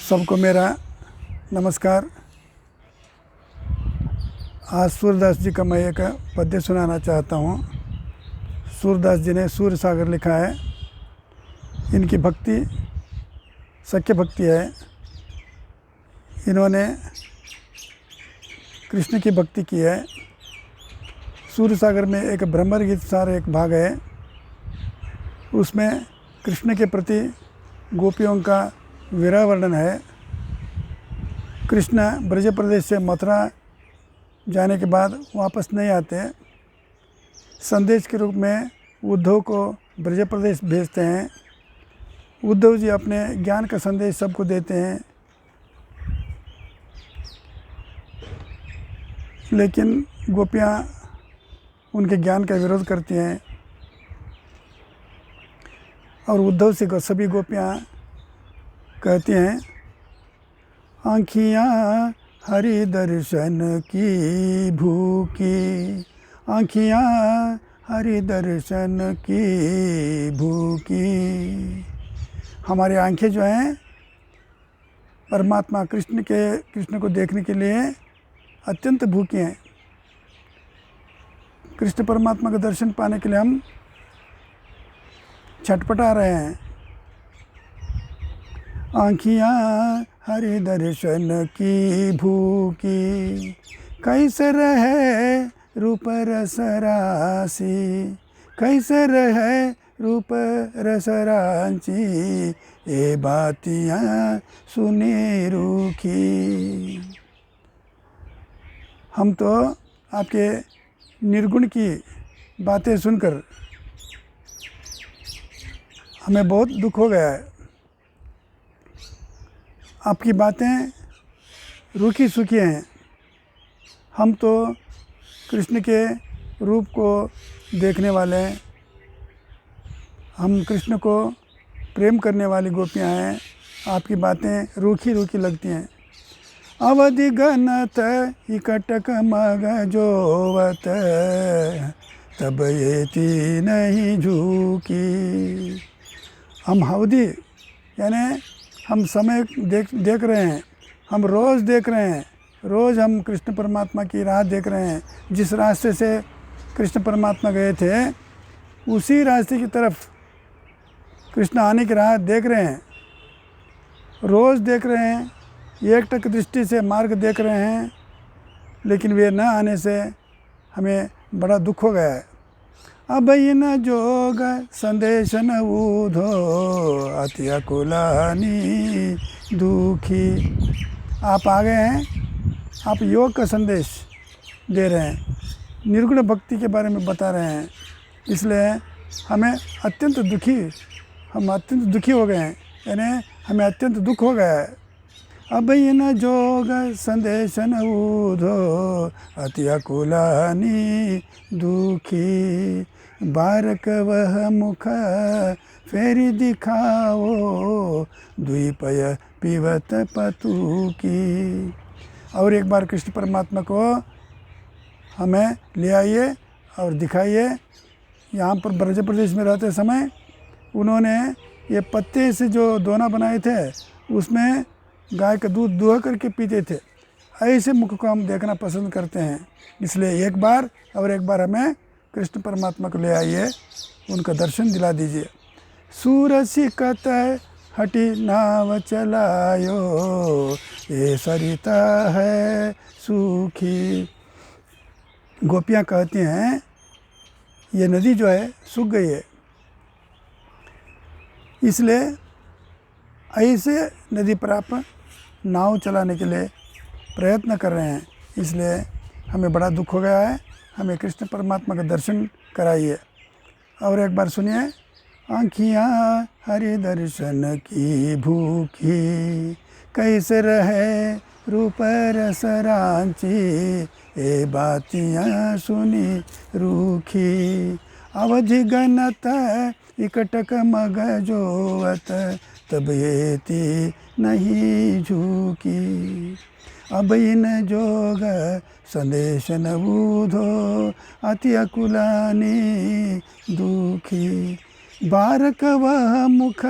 सबको मेरा नमस्कार। आज सूरदास जी का मैं एक पद्य सुनाना चाहता हूँ। सूरदास जी ने सूर्य सागर लिखा है। इनकी भक्ति सख्य भक्ति है। इन्होंने कृष्ण की भक्ति की है। सूर्य सागर में एक भ्रमर गीत सार एक भाग है। उसमें कृष्ण के प्रति गोपियों का विरह वर्णन है। कृष्ण ब्रज प्रदेश से मथुरा जाने के बाद वापस नहीं आते। संदेश के रूप में उद्धव को ब्रज प्रदेश भेजते हैं। उद्धव जी अपने ज्ञान का संदेश सबको देते हैं, लेकिन गोपियाँ उनके ज्ञान का विरोध करती हैं और उद्धव से सभी गोपियाँ कहती हैं, आँखियाँ हरि दर्शन की भूखी, आँखियाँ हरि दर्शन की भूखी। हमारी आँखें जो हैं परमात्मा कृष्ण को देखने के लिए अत्यंत भूखी हैं। कृष्ण परमात्मा का दर्शन पाने के लिए हम छटपटा रहे हैं। आँखियाँ हरि दर्शन की भूखी, कैसे रहे रूप रस राशि, कैसे रहे रूप रस रांची, ये बातियाँ सुनी रूखी। हम तो आपके निर्गुण की बातें सुनकर हमें बहुत दुख हो गया है। आपकी बातें रूखी सूखी हैं। हम तो कृष्ण के रूप को देखने वाले हैं। हम कृष्ण को प्रेम करने वाली गोपियाँ हैं। आपकी बातें रूखी रूखी लगती हैं। अवधि गणत इकटक मग जोवत, तब येती नहीं झूकी। हम अवधि यानी हम समय देख रहे हैं। हम रोज़ देख रहे हैं। रोज़ हम कृष्ण परमात्मा की राह देख रहे हैं। जिस रास्ते से कृष्ण परमात्मा गए थे उसी रास्ते की तरफ कृष्ण आने की राह देख रहे हैं। रोज़ देख रहे हैं। एकटक दृष्टि से मार्ग देख रहे हैं, लेकिन वे न आने से हमें बड़ा दुख हो गया है। अब इन जोग संदेश न ऊधो, अति अकुलानी दुखी। आप आ गए हैं। आप योग का संदेश दे रहे हैं, निर्गुण भक्ति के बारे में बता रहे हैं। इसलिए हम अत्यंत दुखी हो गए हैं। यानी हमें अत्यंत दुख हो गया है। अब इन जोग संदेश न ऊधो, अति अकुलानी दुखी। बारक वह मुख फेरी दिखाओ, द्वीपय पीवत पतु की। और एक बार कृष्ण परमात्मा को हमें ले आइए और दिखाइए। यहाँ पर ब्रज प्रदेश में रहते समय उन्होंने ये पत्ते से जो दोना बनाए थे उसमें गाय का दूध दुहा करके पीते थे। ऐसे मुख को हम देखना पसंद करते हैं। इसलिए एक बार हमें कृष्ण परमात्मा को ले आइए, उनका दर्शन दिला दीजिए। सूरसी कत हटी नाव चलायो, ये सरिता है सूखी। गोपियाँ कहती हैं ये नदी जो है सूख गई है। इसलिए ऐसे नदी पर आप नाव चलाने के लिए प्रयत्न कर रहे हैं। इसलिए हमें बड़ा दुख हो गया है। हमें कृष्ण परमात्मा का दर्शन कराइए। और एक बार सुनिए, आँखियाँ हरि दर्शन की भूखी, कैसे रहे रूप रस रांची, ये बातियाँ सुनी रूखी। अवधि गणत इकटक मग जोवत, तब येती नहीं झूकी। अब इन जोग संदेश न ऊधो, अति अकुलानी दुखी। बारक वह मुख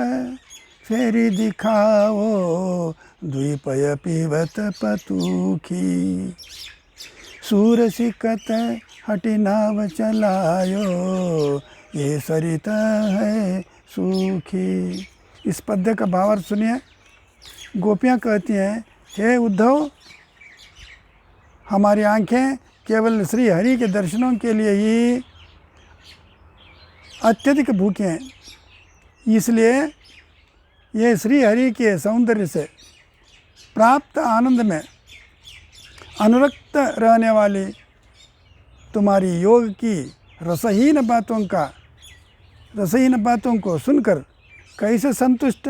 फेरी दिखाओ द्वीपय पीवत पतूखी। सूर सिकत हटी नाव चलायो ये सरिता है सूखी। इस पद्य का भावार्थ सुनिए। गोपियाँ कहती हैं, हे उद्धव, हमारी आंखें केवल श्री हरि के दर्शनों के लिए ही अत्यधिक भूखे हैं, इसलिए ये श्री हरि के सौंदर्य से प्राप्त आनंद में अनुरक्त रहने वाली तुम्हारी योग की रसहीन बातों को सुनकर कैसे संतुष्ट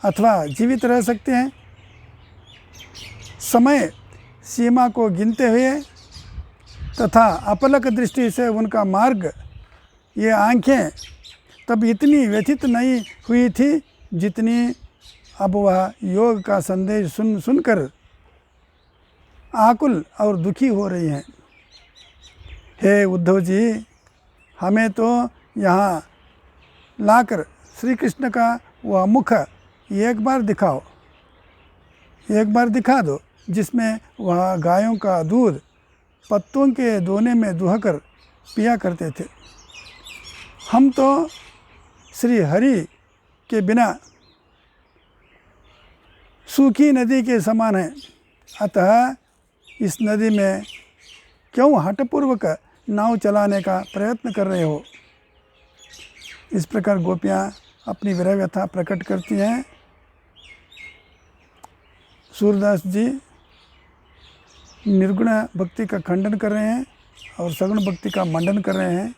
अथवा जीवित रह सकते हैं। समय सीमा को गिनते हुए तथा अपलक दृष्टि से उनका मार्ग ये आंखें तब इतनी व्यथित नहीं हुई थी जितनी अब वह योग का संदेश सुनकर आकुल और दुखी हो रही हैं। हे उद्धव जी, हमें तो यहाँ लाकर श्री कृष्ण का वह मुख एक बार दिखा दो जिसमें वह गायों का दूध पत्तों के दोने में दुहकर पिया करते थे। हम तो श्री हरि के बिना सूखी नदी के समान हैं, अतः इस नदी में क्यों हठपूर्वक नाव चलाने का प्रयत्न कर रहे हो। इस प्रकार गोपियाँ अपनी विरह व्यथा प्रकट करती हैं। सूरदास जी निर्गुण भक्ति का खंडन कर रहे हैं और सगुण भक्ति का मंडन कर रहे हैं।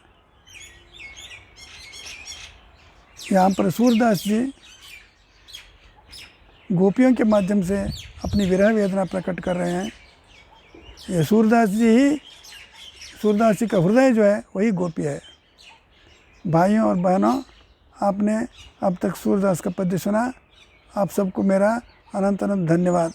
यहाँ पर सूरदास जी गोपियों के माध्यम से अपनी विरह वेदना प्रकट कर रहे हैं। ये सूरदास जी का हृदय जो है वही गोपी है। भाइयों और बहनों, आपने अब तक सूरदास का पद्य सुना। आप सबको मेरा अनंत अनंत धन्यवाद।